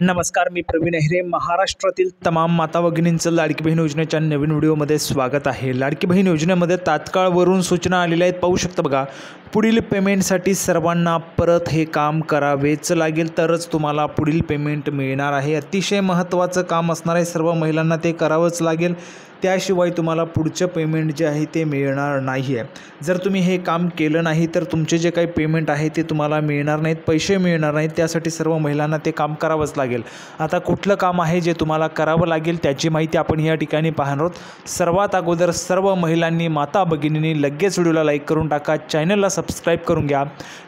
नमस्कार, मी प्रवीण अहिरे. महाराष्ट्रातील तमाम माता भगिनींचं लाडकी बहीण योजनेच्या नवीन व्हिडिओमध्ये स्वागत आहे. लाडकी बहीण योजनेमध्ये तात्काळवरून सूचना आलेल्या आहेत, पाहू शकता बघा. पुढील पेमेंटसाठी सर्वांना परत हे काम करावेच लागेल, तरच तुम्हाला पुढील पेमेंट मिळणार आहे. अतिशय महत्त्वाचं काम असणार आहे, सर्व महिलांना ते करावंच लागेल, त्याशिवाय तुम्हाला पुढचं पेमेंट जे आहे ते मिळणार नाही आहे. जर तुम्ही हे काम केलं नाही तर तुमचे जे काही पेमेंट आहे ते तुम्हाला मिळणार नाहीत, पैसे मिळणार नाहीत. त्यासाठी सर्व महिलांना ते काम करावंच लागेल. आता कुठलं काम आहे जे तुम्हाला करावं लागेल त्याची माहिती आपण या ठिकाणी पाहणार आहोत. सर्वात अगोदर सर्व महिलांनी, माता भगिनींनी लगेच व्हिडिओला लाईक करून टाका, चॅनलला सबस्क्राईब करून घ्या.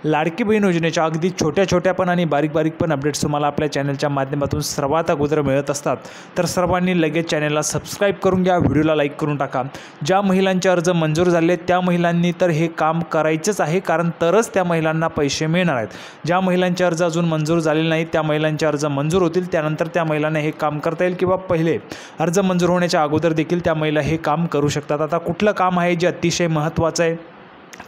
लाडकी बहीण योजनेच्या अगदी छोट्या पण आणि बारीक पण अपडेट्स तुम्हाला आपल्या चॅनलच्या माध्यमातून सर्वात अगोदर मिळत असतात. तर सर्वांनी लगेच चॅनलला सबस्क्राईब करून घ्या, व्हिडिओला लाईक करून टाका. ज्या महिलांचे अर्ज मंजूर झाले त्या महिलांनी तर हे काम करायचंच आहे, कारण तरच त्या महिलांना पैसे मिळणार आहेत. ज्या महिलांचे अर्ज अजून मंजूर झालेले नाहीत त्या महिलांचे अर्ज मंजूर होतील, त्यानंतर त्या महिलांना हे काम करता येईल, किंवा पहिले अर्ज मंजूर होण्याच्या अगोदर देखील त्या महिला हे काम करू शकतात. आता कुठलं काम आहे जे अतिशय महत्त्वाचं आहे,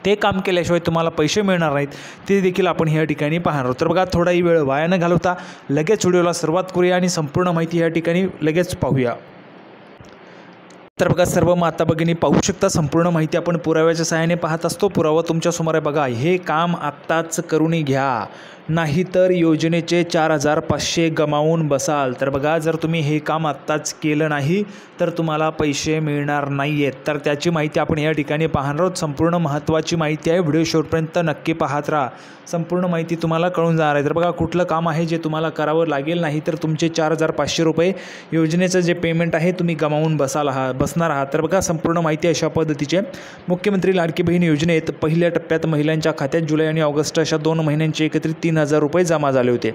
ते काम केल्याशिवाय तुम्हाला पैसे मिळणार नाहीत, ते देखील आपण या ठिकाणी पाहणार आहोत. तर बघा, थोडाही वेळ वाया न घालवता लगेच व्हिडिओला सुरुवात करूया आणि संपूर्ण माहिती या ठिकाणी लगेच पाहूया. तर बघा, सर्व माता भगिनी पाहू शकता, संपूर्ण माहिती आपण पुराव्याच्या सहाय्याने पाहत असतो. पुरावा तुमच्यासमोर आहे बघा. हे काम आत्ताच करून घ्या, नाहीतर योजनेचे 4,500 गमावून बसाल. तर बघा, जर तुम्ही हे काम आत्ताच केलं नाही तर तुम्हाला पैसे मिळणार नाही आहेत. तर त्याची माहिती आपण या ठिकाणी पाहणार आहोत. संपूर्ण महत्त्वाची माहिती आहे, व्हिडिओ शेवटपर्यंत नक्की पाहत राहा, संपूर्ण माहिती तुम्हाला कळून जाणार आहे. तर बघा, कुठलं काम आहे जे तुम्हाला करावं लागेल, नाही तर तुमचे 4,500 रुपये योजनेचं जे पेमेंट आहे तुम्ही गमावून बसणार आहात. तर बघा, संपूर्ण माहिती अशा पद्धतीची आहे. मुख्यमंत्री लाडकी बहीण योजनेत पहिल्या टप्प्यात महिलांच्या खात्यात जुलै आणि ऑगस्ट अशा 2 महिन्यांचे एकत्रित 3,000 रुपये जमा झाले होते.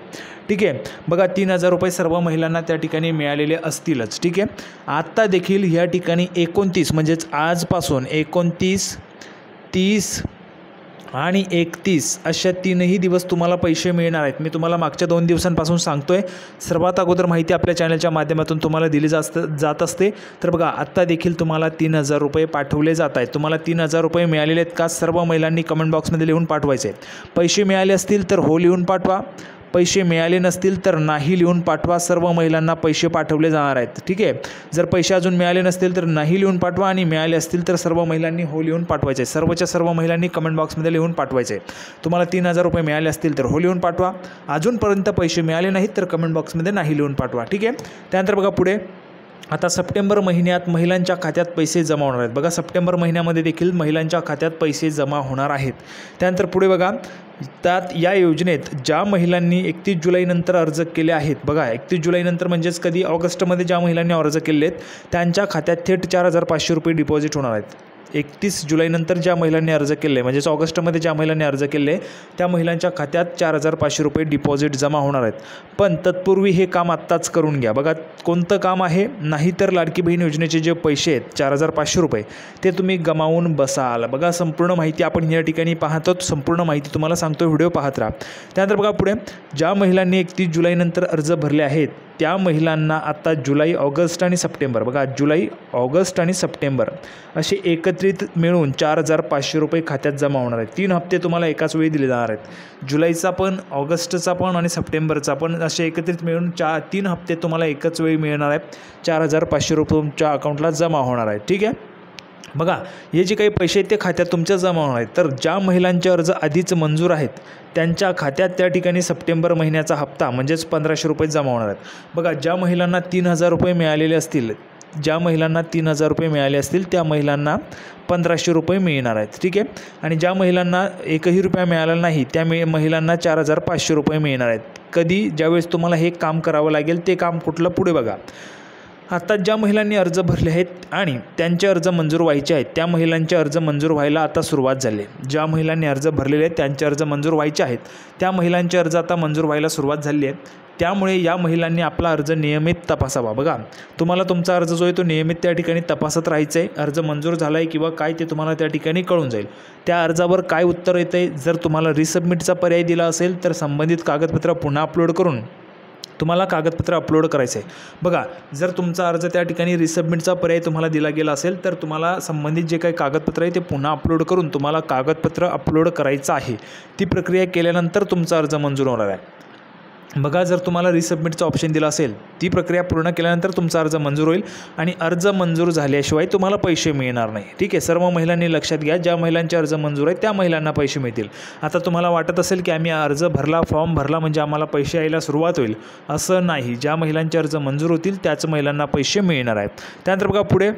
ठीक आहे, बघा 3,000 रुपये सर्व महिलांना त्या ठिकाणी मिळालेले असतीलच. ठीक आहे, आत्ता देखील या ठिकाणी 29 म्हणजेच आजपासून 29, 30 आणि 31 अशा 3ही दिवस तुम्हाला पैसे मिळणार आहेत. मी तुम्हाला मागच्या 2 दिवसांपासून सांगतोय, सर्वात अगोदर माहिती आपल्या चॅनलच्या माध्यमातून तुम्हाला दिली जात असते. तर बघा, आत्ता देखील तुम्हाला 3,000 रुपये पाठवले जात आहेत. तुम्हाला 3,000 रुपये मिळालेले आहेत का, सर्व महिलांनी कमेंट बॉक्समध्ये लिहून पाठवायचे. पैसे मिळाले असतील तर हो लिहून पाठवा, पैसे मिळाले नसतील तर नाही लिहून पाठवा. सर्व महिलांना पैसे पाठवले जाणार आहेत. ठीक आहे, जर पैसे अजून मिळाले नसतील तर नाही लिहून पाठवा, आणि मिळाले असतील तर सर्व महिलांनी हो लिहून पाठवायचे. सर्वच्या सर्व महिलांनी कमेंट बॉक्समध्ये लिहून पाठवायचे. तुम्हाला 3,000 रुपये मिळाले असतील तर हो लिहून पाठवा, अजूनपर्यंत पैसे मिळाले नाहीत तर कमेंट बॉक्समध्ये नाही लिहून पाठवा. ठीक आहे, त्यानंतर बघा पुढे, आता सप्टेंबर महिन्यात महिलांच्या खात्यात पैसे जमा होणार आहेत. बघा, सप्टेंबर महिन्यामध्ये देखील महिलांच्या खात्यात पैसे जमा होणार आहेत. त्यानंतर पुढे बघा, त्यात या योजनेत ज्या महिलांनी 31 जुलैनंतर अर्ज केले आहेत, बघा 31 जुलैनंतर म्हणजेच कधी, ऑगस्टमध्ये ज्या महिलांनी अर्ज केले आहेत त्यांच्या खात्यात थेट 4,500 रुपये डिपॉझिट होणार आहेत. 31 जुलैनंतर ज्या महिलांनी अर्ज केले, म्हणजेच ऑगस्टमध्ये ज्या महिलांनी अर्ज केले त्या महिलांच्या खात्यात 4,500 रुपये डिपॉझिट जमा होणार आहेत. पण तत्पूर्वी हे काम आत्ताच करून घ्या. बघा, कोणतं काम आहे, नाहीतर लाडकी बहीण योजनेचे जे पैसे आहेत 4,500 रुपये ते तुम्ही गमावून बसाल. बघा, संपूर्ण माहिती आपण या ठिकाणी पाहतो, संपूर्ण माहिती तुम्हाला सांगतो, व्हिडिओ पाहत राहा. त्यानंतर बघा पुढे, ज्या महिलांनी 31 जुलैनंतर अर्ज भरले आहेत त्या महिलांना आता जुलै, ऑगस्ट आणि सप्टेंबर, बघा जुलै, ऑगस्ट आणि सप्टेंबर असे एकत्रित मिळून 4,500 रुपये खात्यात जमा होणार आहेत. 3 हप्ते तुम्हाला एकाच वेळी दिले जाणार आहेत. जुलैचा पण, ऑगस्टचा पण आणि सप्टेंबरचा पण, असे एकत्रित मिळून 3 हप्ते तुम्हाला एकाच वेळी मिळणार आहेत. 4,500 रुपये तुमच्या अकाउंटला जमा होणार आहेत. ठीक आहे, बघा हे जे काही पैसे आहेत ते खात्यात तुमच्या जमा होणार आहेत. तर ज्या महिलांचे अर्ज आधीच मंजूर आहेत त्यांच्या खात्यात त्या ठिकाणी सप्टेंबर महिन्याचा हप्ता म्हणजेच 1,500 रुपये जमा होणार आहेत. बघा, ज्या महिलांना 3,000 रुपये मिळालेले असतील, ज्या महिलांना 3,000 रुपये मिळाले असतील त्या महिलांना 1,500 रुपये मिळणार आहेत. ठीक आहे, आणि ज्या महिलांना 1ही रुपया मिळाला नाही त्या महिलांना 4,500 रुपये मिळणार आहेत. कधी, ज्यावेळेस तुम्हाला हे काम करावं लागेल, ते काम कुठलं, पुढे बघा. आता ज्या महिलांनी अर्ज भरले आहेत आणि त्यांचे अर्ज मंजूर व्हायचे आहेत त्या महिलांचे अर्ज मंजूर व्हायला आता सुरुवात झाली. ज्या महिलांनी अर्ज भरलेले आहेत त्यांचे अर्ज मंजूर व्हायचे आहेत त्या महिलांचे अर्ज आता मंजूर व्हायला सुरुवात झाली आहे. त्यामुळे या महिलांनी आपला अर्ज नियमित तपासावा. बघा, तुम्हाला तुमचा अर्ज जो आहे तो नियमित त्या ठिकाणी तपासत राहायचं आहे. अर्ज मंजूर झाला आहे किंवा काय ते तुम्हाला त्या ठिकाणी कळून जाईल. त्या अर्जावर काय उत्तर येतं आहे, जर तुम्हाला रिसबमिटचा पर्याय दिला असेल तर संबंधित कागदपत्र पुन्हा अपलोड करून तुम्हाला कागदपत्र अपलोड करायचं आहे. बघा, जर तुमचा अर्ज त्या ठिकाणी रिसबमिटचा पर्याय तुम्हाला दिला गेला असेल तर तुम्हाला संबंधित जे काही कागदपत्र आहे ते पुन्हा अपलोड करून तुम्हाला कागदपत्र अपलोड करायचं आहे. ती प्रक्रिया केल्यानंतर तुमचा अर्ज मंजूर होणार आहे. बघा, जर तुम्हाला रिसबमिटचं ऑप्शन दिलं असेल, ती प्रक्रिया पूर्ण केल्यानंतर तुमचा अर्ज मंजूर होईल आणि अर्ज मंजूर झाल्याशिवाय तुम्हाला पैसे मिळणार नाही. ठीक आहे, सर्व महिलांनी लक्षात घ्या, ज्या महिलांचे अर्ज मंजूर आहेत त्या महिलांना पैसे मिळतील. आता तुम्हाला वाटत असेल की आम्ही अर्ज भरला, फॉर्म भरला म्हणजे आम्हाला पैसे यायला सुरुवात होईल, असं नाही. ज्या महिलांचे अर्ज मंजूर होतील त्याच महिलांना पैसे मिळणार आहेत. त्यानंतर बघा पुढे,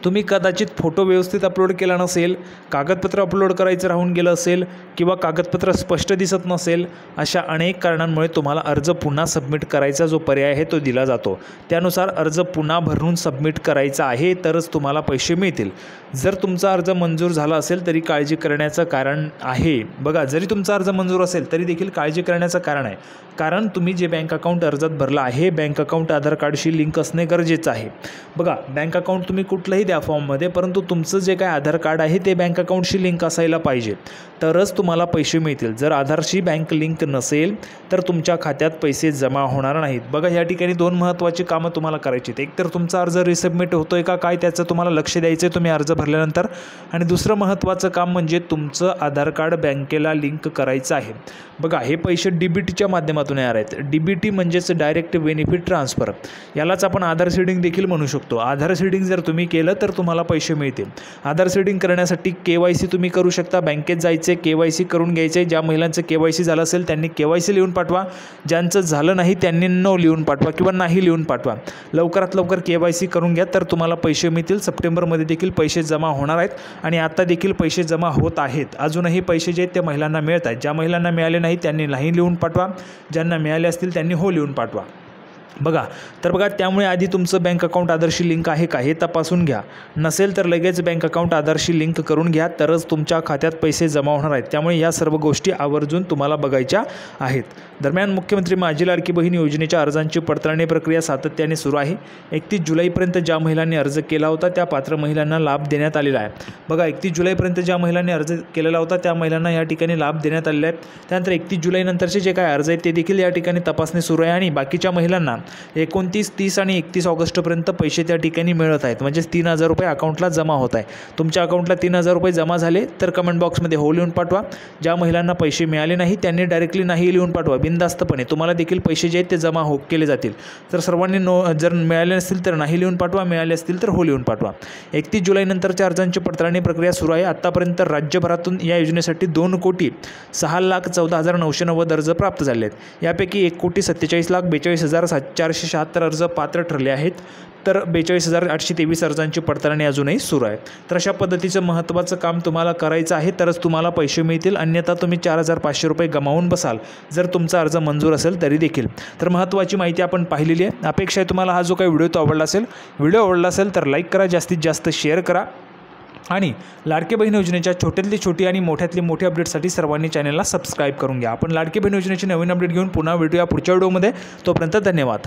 तुम्ही कदाचित फोटो व्यवस्थित अपलोड केला नसेल, कागदपत्र अपलोड करायचं राहून गेलं असेल किंवा कागदपत्र स्पष्ट दिसत नसेल, अशा अनेक कारणांमुळे तुम्हाला अर्ज पुन्हा सबमिट करायचा जो पर्याय आहे तो दिला जातो. त्यानुसार अर्ज पुन्हा भरून सबमिट करायचा आहे तरच तुम्हाला पैसे मिळतील. जर तुमचा अर्ज मंजूर झाला असेल तरी काळजी करण्याचं कारण आहे. बघा, जरी तुमचा अर्ज मंजूर असेल तरी देखील काळजी करण्याचं कारण आहे, कारण तुम्ही जे बँक अकाउंट अर्जात भरला आहे, बँक अकाउंट आधार कार्डशी लिंक असणे गरजेचं आहे. बघा, बँक अकाउंट तुम्ही कुठलंही द्या फॉर्ममध्ये, परंतु तुमचं जे काय आधार कार्ड आहे ते बँक अकाउंटशी लिंक असायला पाहिजे, तरच तुम्हाला पैसे मिळतील. जर आधारशी बँक लिंक नसेल तर तुमच्या खात्यात पैसे जमा होणार नाहीत. बघा, या ठिकाणी 2 महत्त्वाची कामं तुम्हाला करायची आहेत. एक तर तुमचा अर्ज रिसबमिट होतोय का काय त्याचं तुम्हाला लक्ष द्यायचं आहे तुम्ही अर्ज भरल्यानंतर, आणि दुसरं महत्त्वाचं काम म्हणजे तुमचं आधार कार्ड बँकेला लिंक करायचं आहे. बघा, हे पैसे DBTच्या माध्यमातून येणार आहेत. DBT म्हणजेच डायरेक्ट बेनिफिट ट्रान्सफर, यालाच आपण आधार सीडिंग देखील म्हणू शकतो. आधार सीडिंग जर तुम्ही केलं तर तुम्हाला पैसे मिळतील. आधार सीडिंग करण्यासाठी KYC तुम्ही करू शकता. बँकेत जायचे, KYC करून घ्यायचे. ज्या महिलांचं KYC झालं असेल त्यांनी KYC लिहून पाठवा, ज्यांचं झालं नाही त्यांनी नो लिहून पाठवा किंवा नाही लिहून पाठवा. लवकरात लवकर KYC करून घ्या तर तुम्हाला पैसे मिळतील. सप्टेंबरमध्ये देखील पैसे जमा होणार आहेत आणि आता देखील पैसे जमा होत आहेत. अजूनही पैसे जे आहेत ते महिलांना मिळत आहेत. ज्या महिलांना मिळाले नाही त्यांनी नाही लिहून पाठवा, ज्यांना मिळाले असतील त्यांनी हो लिहून पाठवा. बघा, त्यामुळे आधी तुमचं बँक अकाउंट आधारशी लिंक आहे का हे तपासून घ्या. नसेल तर लगेच बँक अकाउंट आधारशी लिंक करून घ्या, तरच तुमच्या खात्यात पैसे जमा होणार आहेत. त्यामुळे या सर्व गोष्टी आवर्जून तुम्हाला बघायच्या आहेत. दरम्यान, मुख्यमंत्री माझी लाडकी बहीण योजनेच्या अर्जांची पडताळणी प्रक्रिया सातत्याने सुरू आहे. 31 जुलैपर्यंत ज्या महिलांनी अर्ज केला होता त्या पात्र महिलांना लाभ देण्यात आलेला आहे. बघा, 31 जुलैपर्यंत ज्या महिलांनी अर्ज केलेला होता त्या महिलांना या ठिकाणी लाभ देण्यात आलेला आहे. त्यानंतर 31 जुलैनंतरचे जे काय अर्ज आहेत ते देखील या ठिकाणी तपासणी सुरू आहे आणि बाकीच्या महिलांना 29, 30 आणि 31 ऑगस्टपर्यंत पैसे त्या ठिकाणी मिळत आहेत. म्हणजेच 3,000 रुपये अकाउंटला जमा होत आहे. तुमच्या अकाउंटला 3,000 रुपये जमा झाले तर कमेंट बॉक्समध्ये हो लिहून पाठवा. ज्या महिलांना पैसे मिळाले नाही त्यांनी डायरेक्टली नाही लिहून पाठवा. बिनधास्तपणे तुम्हाला देखील पैसे जे आहेत ते जमा केले जातील. तर सर्वांनी जर मिळाले नसतील तर नाही लिहून पाठवा, मिळाले असतील तर हो लिहून पाठवा. 31 जुलैनंतरच्या अर्जांची पडताळणी प्रक्रिया सुरू आहे. आतापर्यंत राज्यभरातून या योजनेसाठी 2,06,14,990 अर्ज प्राप्त झाले आहेत. यापैकी 1,47,42,476 अर्ज पात्र ठरले आहेत, तर 42,823 अर्जांची पडताळणी अजूनही सुरू आहे. तर अशा पद्धतीचं महत्त्वाचं काम तुम्हाला करायचं आहे तरच तुम्हाला पैसे मिळतील, अन्यथा तुम्ही 4,500 रुपये गमावून बसाल जर तुमचा अर्ज मंजूर असेल तरी देखील. तर महत्त्वाची माहिती आपण पाहिलेली आहे. अपेक्षा आहे तुम्हाला हा जो काही व्हिडिओ तो आवडला असेल. व्हिडिओ आवडला असेल तर लाईक करा, जास्तीत जास्त शेअर करा आणि लाडकी बहीण योजनेच्या छोट्यातली छोटी आणि मोठ्यातली मोठी अपडेटसाठी सर्वांनी चॅनलला सबस्क्राईब करून घ्या. आपण लाडकी बहीण योजनेची नवीन अपडेट घेऊन पुन्हा भेटूया पुढच्या व्हिडिओमध्ये. तोपर्यंत धन्यवाद.